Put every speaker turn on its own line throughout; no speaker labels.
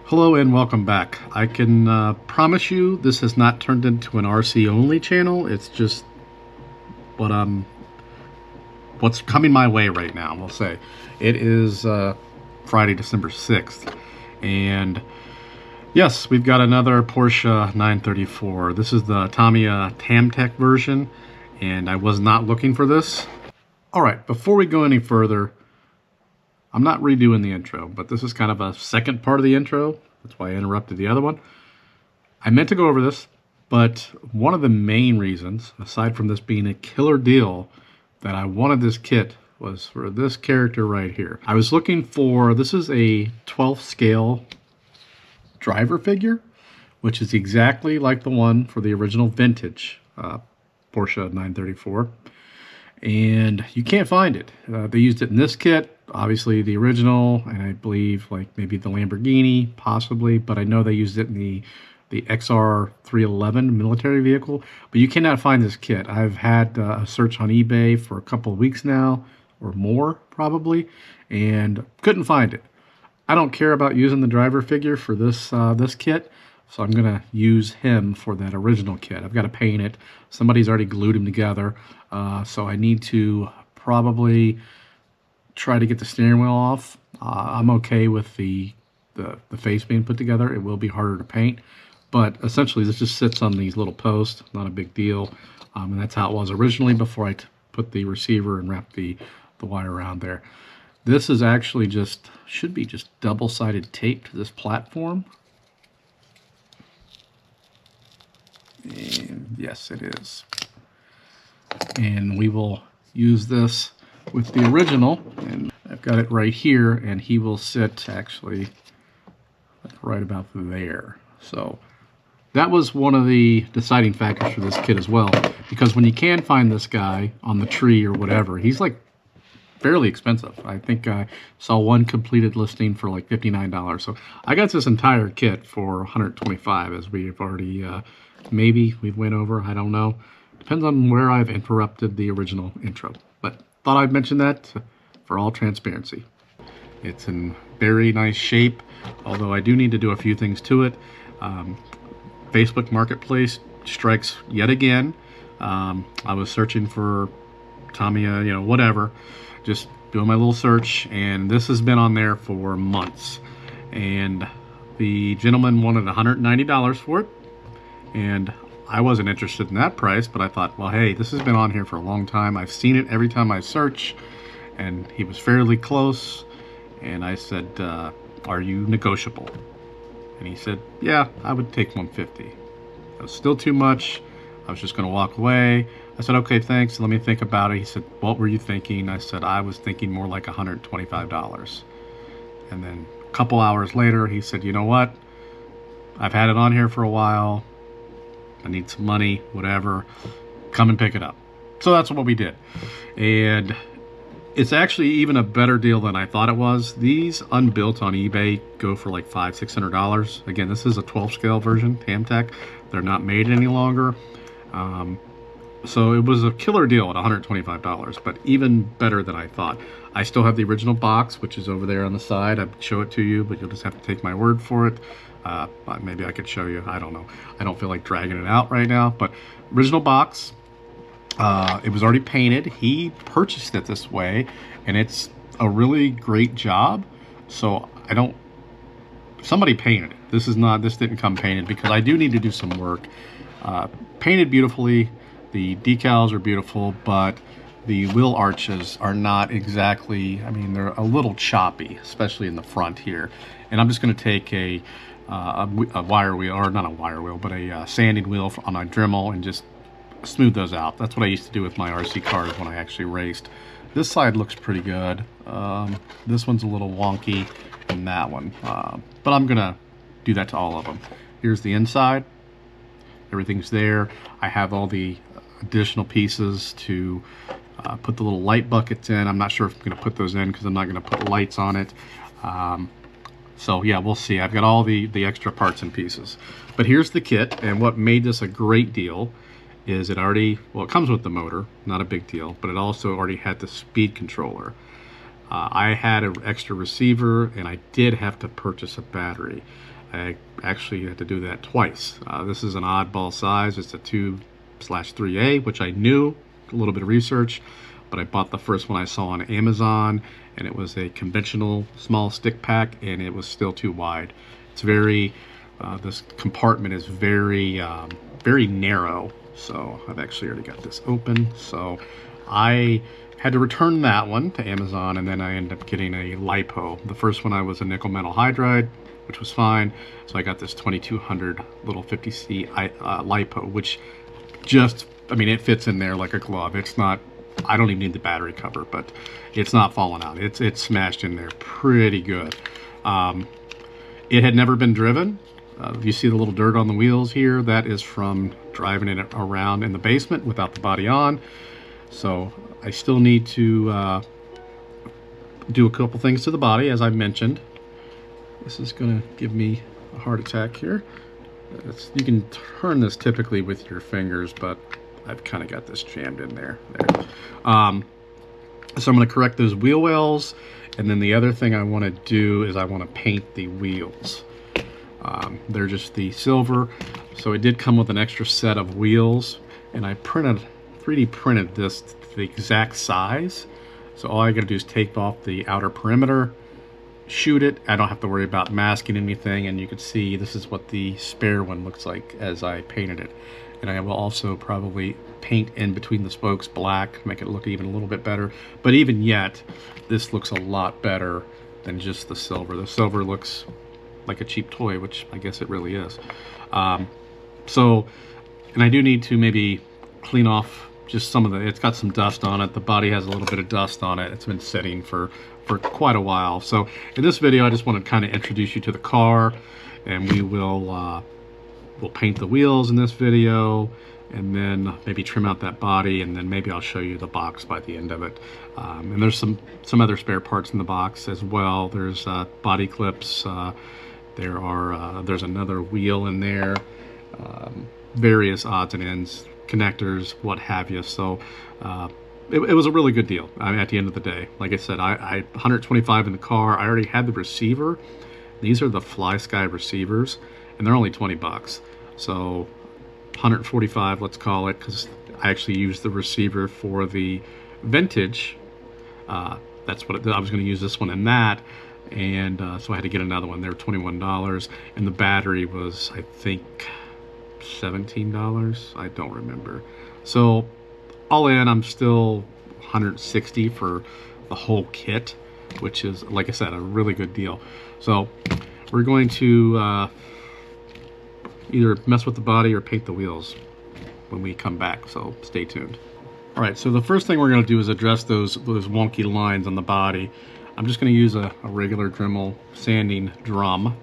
Hello and welcome back. I can promise you this has not turned into an RC only channel. It's just what's coming my way right now, we'll say. It is Friday, December 6th. And yes, we've got another Porsche 934. This is the Tamiya Tamtec version, and I was not looking for this. All right, before we go any further, I'm not redoing the intro, but this is kind of a second part of the intro. That's why I interrupted the other one. I meant to go over this, but one of the main reasons, aside from this being a killer deal, that I wanted this kit was for this character right here. I was looking for, this is a 12th scale driver figure, which is exactly like the one for the original vintage Porsche 934. And you can't find it. They used it in this kit, obviously the original, and I believe like maybe the Lamborghini, possibly, but I know they used it in the XR 311 military vehicle. But you cannot find this kit. I've had a search on eBay for a couple of weeks now, or more probably, and couldn't find it. I don't care about using the driver figure for this this kit, so I'm gonna use him for that original kit. I've got to paint it. Somebody's already glued him together, so I need to probably try to get the steering wheel off. I'm okay with the face being put together. It will be harder to paint, but essentially this just sits on these little posts. Not a big deal, and that's how it was originally before I put the receiver and wrapped the wire around there. This is actually just, should be just double-sided tape to this platform. And yes, it is. And we will use this with the original, and I've got it right here, and he will sit actually right about there. So that was one of the deciding factors for this kit as well, because when you can find this guy on the tree or whatever, he's like fairly expensive. I think I saw one completed listing for like $59. So I got this entire kit for $125, as we've already maybe we've went over, I don't know. Depends on where I've interrupted the original intro. But thought I'd mention that for all transparency. It's in very nice shape, although I do need to do a few things to it. Facebook Marketplace strikes yet again. I was searching for Tamiya, you know, whatever, just doing my little search, and this has been on there for months. And the gentleman wanted $190 for it, and I wasn't interested in that price, but I thought, well, hey, this has been on here for a long time. I've seen it every time I search, and he was fairly close. And I said, are you negotiable? And he said, yeah, I would take 150. That was still too much. I was just going to walk away. I said, okay, thanks. Let me think about it. He said, what were you thinking? I said, I was thinking more like $125. And then a couple hours later, he said, you know what? I've had it on here for a while. I need some money, whatever. Come and pick it up. So that's what we did. And it's actually even a better deal than I thought it was. These unbuilt on eBay go for like $500–600. Again, this is a 12 scale version, Tamtec. They're not made any longer. So it was a killer deal at $125, but even better than I thought. I still have the original box, which is over there on the side. I'd show it to you, but you'll just have to take my word for it. Maybe I could show you. I don't know. I don't feel like dragging it out right now, but original box. It was already painted. He purchased it this way, and it's a really great job. So somebody painted it. This didn't come painted, because I do need to do some work. Painted beautifully. The decals are beautiful, but the wheel arches are not exactly, I mean, they're a little choppy, especially in the front here. And I'm just going to take a wire wheel, or not a wire wheel, but a sanding wheel on my Dremel, and just smooth those out. That's what I used to do with my RC cars when I actually raced. This side looks pretty good. This one's a little wonky, and that one. But I'm going to do that to all of them. Here's the inside. Everything's there. I have all the additional pieces to put the little light buckets in. I'm not sure if I'm going to put those in, because I'm not going to put lights on it. So yeah, we'll see. I've got all the extra parts and pieces. But here's the kit, and what made this a great deal is it already, well, it comes with the motor, not a big deal, but it also already had the speed controller. I had an extra receiver, and I did have to purchase a battery. I actually had to do that twice. This is an oddball size. It's a 2/3A, which I knew, a little bit of research, but I bought the first one I saw on Amazon, and it was a conventional small stick pack, and it was still too wide. It's very, this compartment is very, very narrow. So I've actually already got this open. So I had to return that one to Amazon, and then I ended up getting a LiPo. The first one I was a nickel metal hydride, which was fine. So I got this 2200 little 50C LiPo, which just, I mean, it fits in there like a glove. It's not, I don't even need the battery cover, but it's not falling out. It's smashed in there pretty good. It had never been driven. You see the little dirt on the wheels here? That is from driving it around in the basement without the body on. So I still need to do a couple things to the body, as I mentioned. This is going to give me a heart attack here. You can turn this typically with your fingers, but I've kind of got this jammed in there. So I'm going to correct those wheel wells, and then the other thing I want to do is I want to paint the wheels. They're just the silver, so it did come with an extra set of wheels, and I 3D printed this to the exact size. So all I got to do is take off the outer perimeter, shoot it. I don't have to worry about masking anything, and you can see this is what the spare one looks like as I painted it. And I will also probably paint in between the spokes black, make it look even a little bit better. But even yet, this looks a lot better than just the silver. The silver looks like a cheap toy, which I guess it really is. And I do need to maybe clean off just some of it's got some dust on it. The body has a little bit of dust on it. It's been sitting for quite a while. So in this video, I just want to kind of introduce you to the car, and we'll paint the wheels in this video, and then maybe trim out that body, and then maybe I'll show you the box by the end of it. And there's some other spare parts in the box as well. There's body clips. There's another wheel in there, various odds and ends, connectors, what have you. So it was a really good deal. I mean, at the end of the day, like I said, I 125 in the car. I already had the receiver. These are the Fly Sky receivers, and they're only 20 bucks. So 145, let's call it, because I actually used the receiver for the vintage. That's what I was going to use this one and that. And so I had to get another one. They were $21, and the battery was, I think, $17. I don't remember. So all in, I'm still 160 for the whole kit, which is, like I said, a really good deal. So we're going to either mess with the body or paint the wheels when we come back, so stay tuned. All right, so the first thing we're going to do is address those wonky lines on the body. I'm just going to use a regular Dremel sanding drum,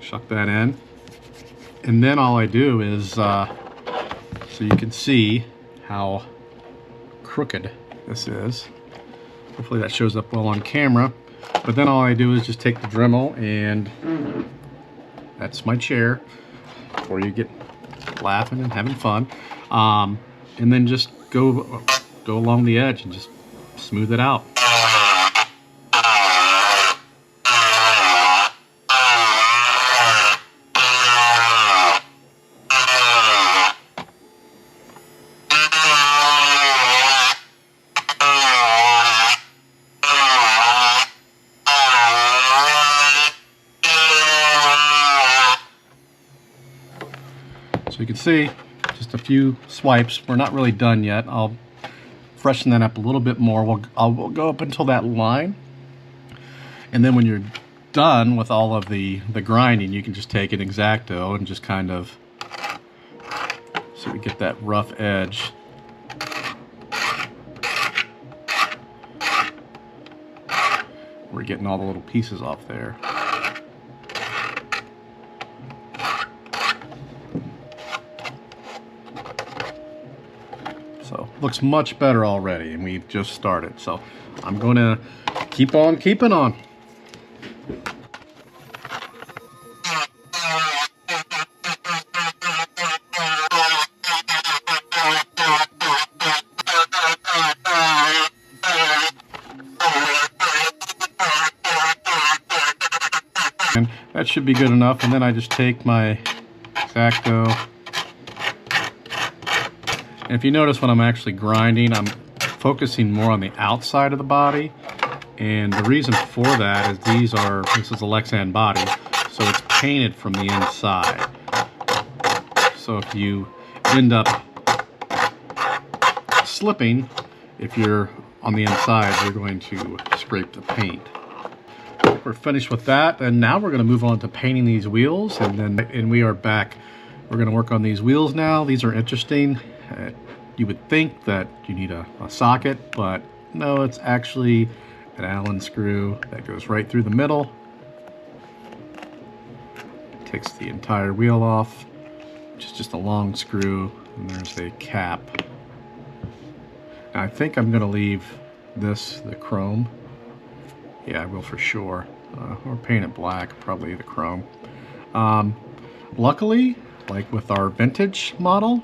chuck that in, and then all I do is, so you can see how crooked this is. Hopefully that shows up well on camera. But then all I do is just take the Dremel, and that's my chair, before you get laughing and having fun, and then just go along the edge and just smooth it out. So you can see, just a few swipes. We're not really done yet. I'll freshen that up a little bit more. We'll go up until that line. And then when you're done with all of the grinding, you can just take an X-Acto and just kind of, so we get that rough edge. We're getting all the little pieces off there. So looks much better already, and we've just started. So I'm going to keep on keeping on. should be good enough, and then I just take my X-Acto. And if you notice when I'm actually grinding, I'm focusing more on the outside of the body. And the reason for that is this is a Lexan body, so it's painted from the inside. So if you end up slipping, if you're on the inside, you're going to scrape the paint. We're finished with that, and now we're going to move on to painting these wheels, and we are back. We're going to work on these wheels now. These are interesting. You would think that you need a socket, but no, it's actually an Allen screw that goes right through the middle. It takes the entire wheel off, which is just a long screw, and there's a cap. Now, I think I'm going to leave this the chrome. Yeah, I will for sure. Or paint it black, probably the chrome. Luckily, like with our vintage model,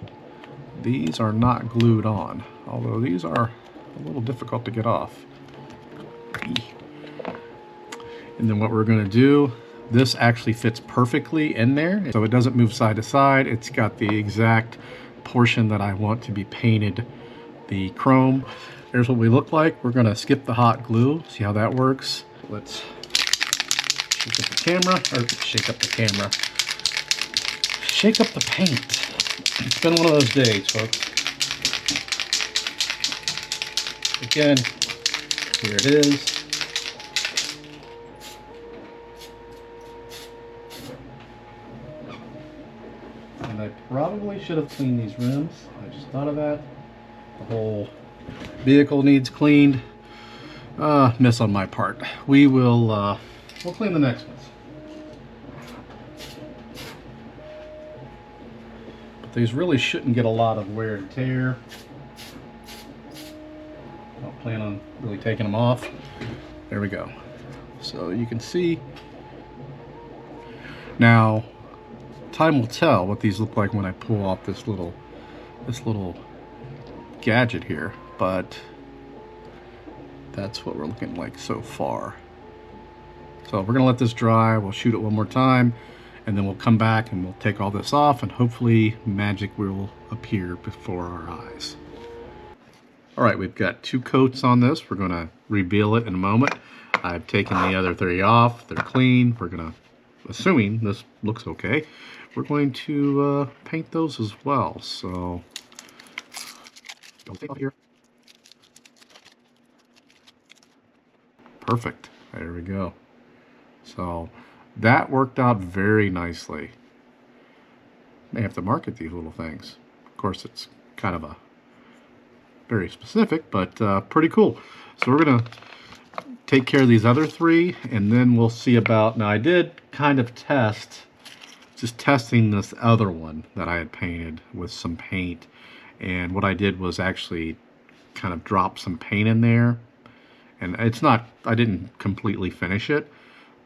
these are not glued on, although these are a little difficult to get off. And then what we're going to do, this actually fits perfectly in there, so it doesn't move side to side. It's got the exact portion that I want to be painted, the chrome. Here's what we look like. We're going to skip the hot glue, see how that works. Let's shake up the camera, or shake up the camera. Shake up the paint. It's been one of those days, folks. Again, here it is. And I probably should have cleaned these rims. I just thought of that. The whole vehicle needs cleaned. Miss on my part. We'll clean the next ones. But these really shouldn't get a lot of wear and tear. I don't plan on really taking them off. There we go. So you can see. Now, time will tell what these look like when I pull off this little gadget here, but that's what we're looking like so far. So we're gonna let this dry, we'll shoot it one more time, and then we'll come back and we'll take all this off, and hopefully magic will appear before our eyes. All right, we've got 2 coats on this. We're gonna reveal it in a moment. I've taken the other 3 off, they're clean. We're gonna, assuming this looks okay, we're going to paint those as well. So don't take off here. Perfect. There we go. So that worked out very nicely. May have to market these little things. Of course, it's kind of a very specific, but pretty cool. So we're gonna take care of these other 3, and then we'll see about. Now I did kind of just testing this other one that I had painted with some paint, and what I did was actually kind of drop some paint in there. And it's not, I didn't completely finish it,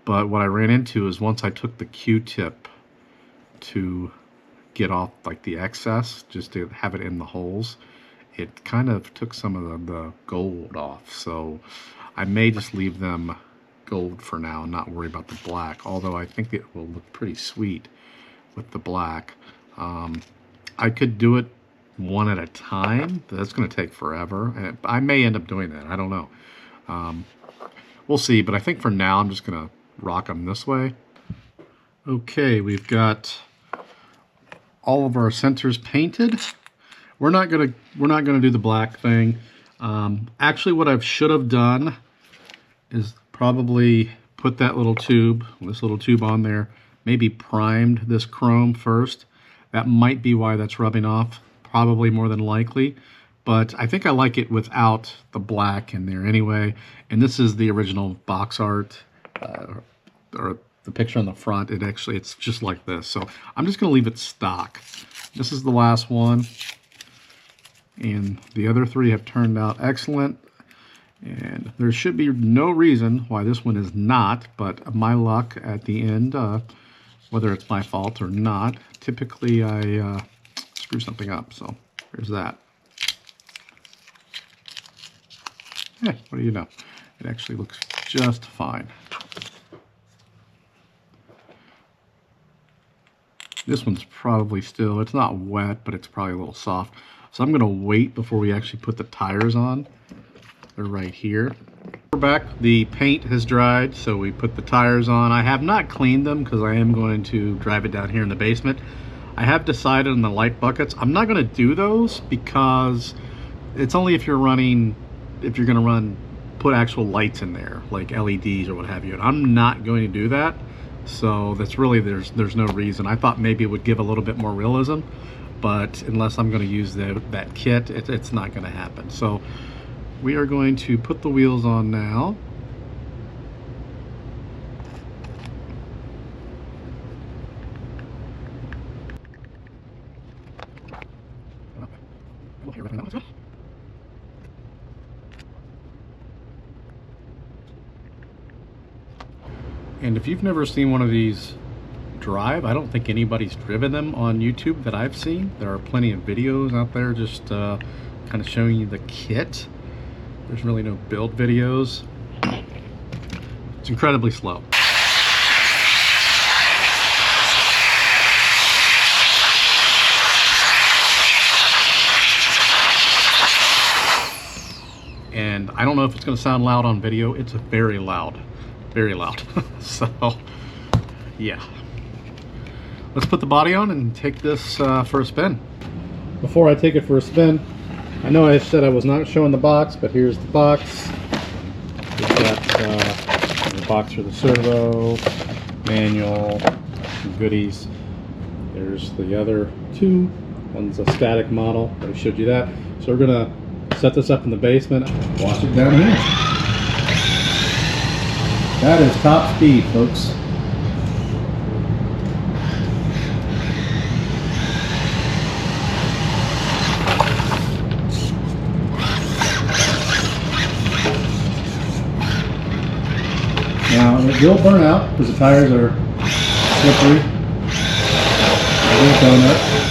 but what I ran into is once I took the Q-tip to get off like the excess, just to have it in the holes, it kind of took some of the gold off. So I may just leave them gold for now and not worry about the black, although I think it will look pretty sweet with the black. I could do it one at a time, but that's going to take forever, and I may end up doing that. I don't know. We'll see, but I think for now I'm just gonna rock them this way. Okay, we've got all of our centers painted. We're not gonna do the black thing. Actually, what I should have done is probably put that little tube, this little tube on there, maybe primed this chrome first. That might be why that's rubbing off, probably more than likely. But I think I like it without the black in there anyway. And this is the original box art, or the picture on the front. It's just like this. So I'm just gonna leave it stock. This is the last one. And the other 3 have turned out excellent. And there should be no reason why this one is not, but my luck at the end, whether it's my fault or not, typically I screw something up. So there's that. Yeah, what do you know? It actually looks just fine. This one's probably still, it's not wet, but it's probably a little soft. So I'm going to wait before we actually put the tires on. They're right here. We're back. The paint has dried, so we put the tires on. I have not cleaned them because I am going to drive it down here in the basement. I have decided on the light buckets. I'm not going to do those because it's only if you're running, if you're going to run, put actual lights in there, like LEDs or what have you. And I'm not going to do that. So that's really, there's no reason. I thought maybe it would give a little bit more realism, but unless I'm going to use that kit, it's not going to happen. So we are going to put the wheels on now. And if you've never seen one of these drive, I don't think anybody's driven them on YouTube that I've seen. There are plenty of videos out there just kind of showing you the kit. There's really no build videos. It's incredibly slow. And I don't know if it's going to sound loud on video. It's very loud. Very loud. So, yeah. Let's put the body on and take this for a spin. Before I take it for a spin, I know I said I was not showing the box, but here's the box. We've got the box for the servo, manual, some goodies. There's the other two. One's a static model. I showed you that. So we're gonna set this up in the basement. Watch it down here. That is top speed, folks. Now it will burn out because the tires are slippery. It will donut.